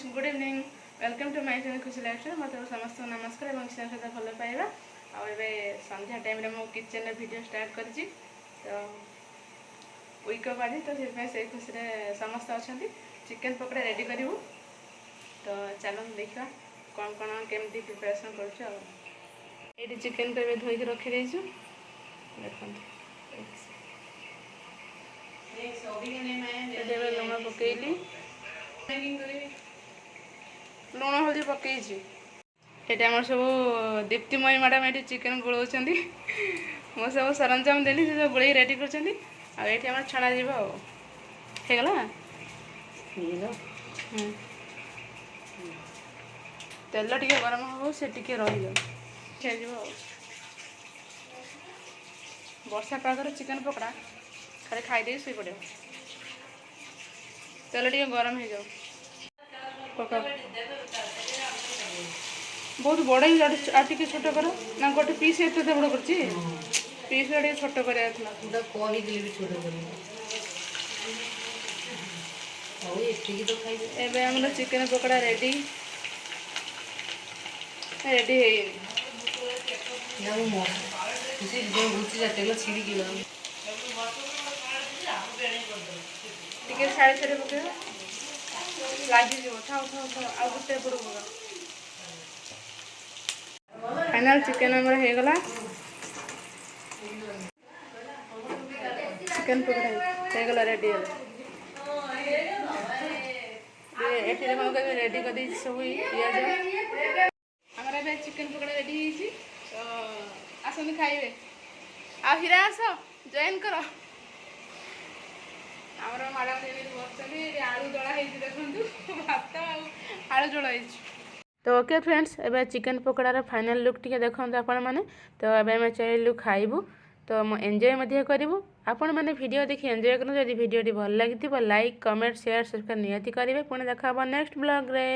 Friends good evening welcome to my channel Khushi lifestyle मत समस्त नमस्कार और सहित भल पाइबा आबे संध्या टाइम रे मो किचन रे वीडियो स्टार्ट करछि तो वीक ऑफ आज तो से खुशी रे समस्त अछंती चिकन पकोड़ा रेडी करिवु तो चलो देखा कौन कौन केमती प्रिपरेशन करछु एटी चिकन को धोई के रखि देछु देखो लुण पकईली लुण हल्दी पकईची ये आम सब दीप्तिमयी मैडम ये चिकेन गोलाउं मो सब सरंजाम देली से सब गोल रेडी कर छणा होगला तेल टे गरम हो से टे रही वर्षा पागर चिकेन पकड़ा खाली खाईदे शुई पड़े तेल टे गरम हो जाओ पका बहुत बड़ ही छोट कर ना गोटे पीस एत बड़ कर पीस छोट कर चिकेन पकोड़ा रेडी रेडी टे साढ़े साढ़े पकड़ लगे थाओ थाओ थाओ आ गोटे पड़ फाइनल चिकेन हो गला चिकेन पकोड़ा होगला रेडी रेडी कर सब पिज आमर चिकेन पकोड़ा रेडी तो आसते खाइबे आ हीरा आस जॉइन कर आमर मैडम बस आलू दला देखो भात आलू जोड़ा तो ओके फ्रेंड्स एबे चिकेन पकोड़ार फाइनल लुक टी देखो आपण मैंने तो एबे चलू खाइबू तो एंजॉय करूँ आपण मैंने वीडियो देखि एंजॉय करूँ जब वीडियो भल लगी लाइक कमेंट शेयर सब्सक्राइब निहाती करेंगे पुणी देखा नेक्स्ट ब्लॉग रे।